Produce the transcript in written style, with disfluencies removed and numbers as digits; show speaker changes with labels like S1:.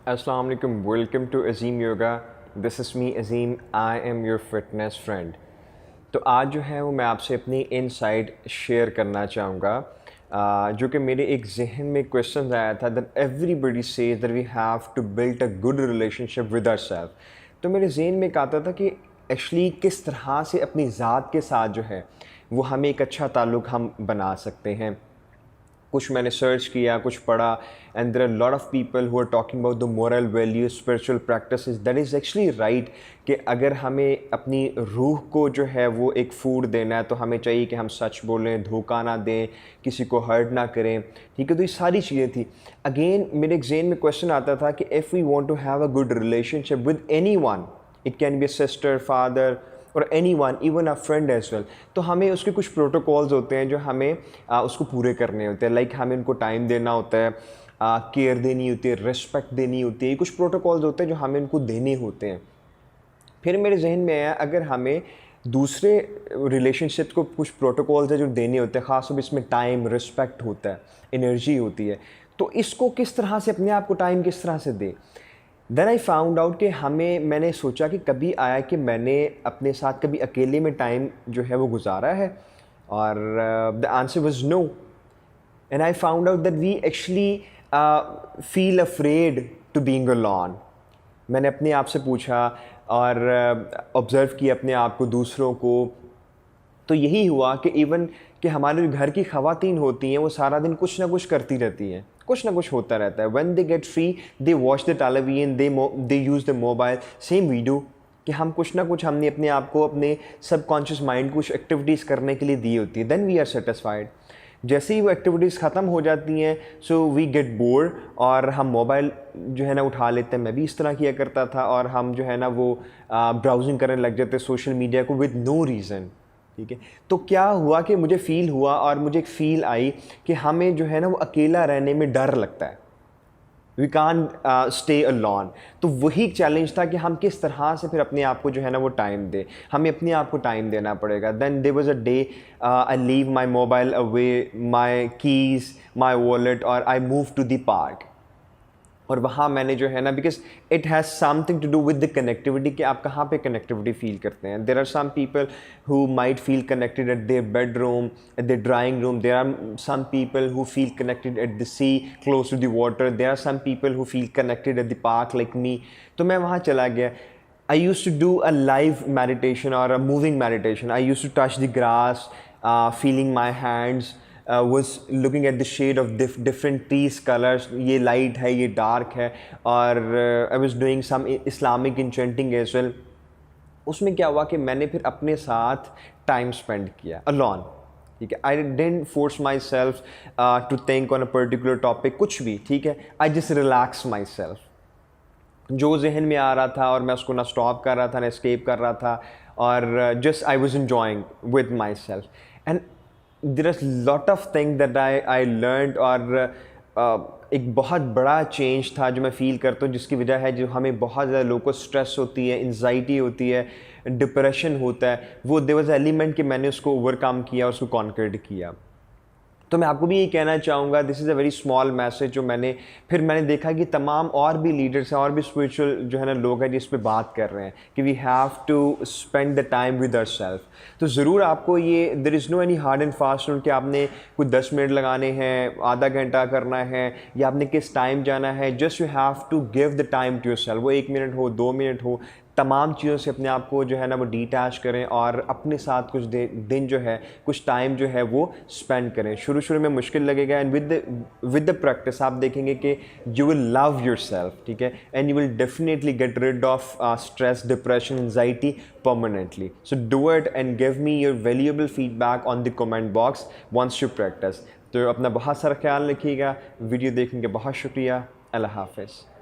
S1: Assalamu alaikum, welcome to Azim Yoga. This is me Azim, I am your fitness friend. तो आज जो है वो मैं आपसे अपनी इनसाइट शेयर करना चाहूँगा जो कि मेरे एक जहन में क्वेश्चन आया था that everybody says that we have to build a good relationship with ourselves. तो मेरे जहन में एक आता था कि एक्चुअली किस तरह से अपनी ज़ात के साथ जो है वो हमें एक अच्छा ताल्लुक़ हम बना सकते हैं। कुछ मैंने सर्च किया, कुछ पढ़ा, and there are lot of people who are talking about the moral value spiritual practices. That is actually right कि अगर हमें अपनी रूह को जो है वो एक फूड देना है तो हमें चाहिए कि हम सच बोलें, धोखा ना दें, किसी को हर्ट ना करें। ठीक है, तो ये सारी चीज़ें थी। अगेन मेरे एग्जाम में क्वेश्चन आता था कि if we want to have a good relationship with anyone, it can be a sister, father और anyone, even a friend as well, तो हमें उसके कुछ प्रोटोकॉल्स होते हैं जो हमें उसको पूरे करने होते हैं। लाइक हमें उनको टाइम देना होता है, केयर देनी होती है, रिस्पेक्ट देनी होती है। कुछ प्रोटोकॉल्स होते हैं जो हमें उनको देने होते हैं। फिर मेरे जहन में आया, अगर हमें दूसरे रिलेशनशिप को कुछ प्रोटोकॉल्स है जो देने होते हैं, ख़ासतौर पर इसमें टाइम, रिस्पेक्ट होता है, एनर्जी होती है, तो इसको किस तरह से अपने आप को टाइम किस तरह से दें। देन आई फाउंड आउट कि मैंने सोचा कि कभी आया कि मैंने अपने साथ कभी अकेले में टाइम जो है वो गुजारा है, और the answer was no. And I found out that we actually feel afraid to being alone. मैंने अपने आप से पूछा और ऑब्ज़र्व किया अपने आप को, दूसरों को, तो यही हुआ कि इवन कि हमारे घर की ख़वातीन होती हैं वो सारा दिन कुछ ना कुछ करती रहती हैं, कुछ ना कुछ होता रहता है। When they get free they watch the television, they use the mobile. Same we do कि हम कुछ ना कुछ हमने अपने आप को, अपने सबकॉन्शियस माइंड कुछ एक्टिविटीज़ करने के लिए दी होती है। Then we are satisfied. जैसे ही वो एक्टिविटीज़ ख़त्म हो जाती हैं सो वी गेट बोर्ड और हम मोबाइल जो है ना उठा लेते हैं। मैं भी इस तरह किया करता था, और हम जो है ना वो ब्राउजिंग करने लग जाते सोशल मीडिया को विद नो रीज़न। ठीक है, तो क्या हुआ कि मुझे फ़ील हुआ और मुझे एक फ़ील आई कि हमें जो है ना वो अकेला रहने में डर लगता है। We can't stay alone. तो वही चैलेंज था कि हम किस तरह से फिर अपने आप को जो है ना वो टाइम दें। हमें अपने आप को टाइम देना पड़ेगा। Then there was a day I leave my mobile away, my keys, my wallet, और I move to the park. और वहाँ मैंने जो है ना, because it has something to do with the connectivity कि आप कहाँ पे कनेक्टिविटी फील करते हैं। There are some people who might feel connected at their bedroom, at their drawing room. There are some people who feel connected at the sea, close to the water. There are some people who feel connected at the park like me. तो मैं वहाँ चला गया। I used to do a live meditation or a moving meditation. I used to touch the grass, feeling my hands, was looking at the shade of different trees colors. ये light है, ये dark है, और I was doing some Islamic enchanting as well. उसमें क्या हुआ कि मैंने फिर अपने साथ टाइम स्पेंड किया alone. ठीक है, I didn't force myself to think on a particular topic, कुछ भी। ठीक है, I just relax myself. जो जहन में आ रहा था और मैं उसको ना स्टॉप कर रहा था ना एस्केप कर रहा था, और just I was enjoying with myself. And there is lot of thing that I learned, और एक बहुत बड़ा चेंज था जो मैं फ़ील करता हूँ, जिसकी वजह है जो हमें बहुत ज़्यादा लोगों को स्ट्रेस होती है, एंजाइटी होती है, डिप्रेशन होता है। वो देयर वाज एलिमेंट कि मैंने उसको ओवरकम किया, उसको कॉन्कर्ड किया। तो मैं आपको भी ये कहना चाहूँगा, this is a very small message जो मैंने देखा कि तमाम और भी लीडर्स हैं और भी स्पिरिचुअल जो है ना लोग हैं जिस पे बात कर रहे हैं कि we have to spend the time with ourselves. तो ज़रूर आपको ये, there is no any hard and fast rule कि आपने कुछ 10 मिनट लगाने हैं, आधा घंटा करना है, या आपने किस टाइम जाना है। Just you have to give the time to yourself. वो 1 मिनट हो, 2 मिनट हो, तमाम चीज़ों से अपने आप को जो है ना वो डिटैच करें, और अपने साथ कुछ दिन जो है, कुछ टाइम जो है वो स्पेंड करें। शुरू में मुश्किल लगेगा, एंड विद द प्रैक्टिस आप देखेंगे कि यू विल लव योरसेल्फ। ठीक है, and you will definitely get rid of stress, depression, anxiety permanently. So do it and give me your valuable feedback on the comment box once you practice. तो अपना बहुत सारा ख्याल रखिएगा। Video देखने के बहुत शुक्रिया। अल्लाह हाफ़िज़।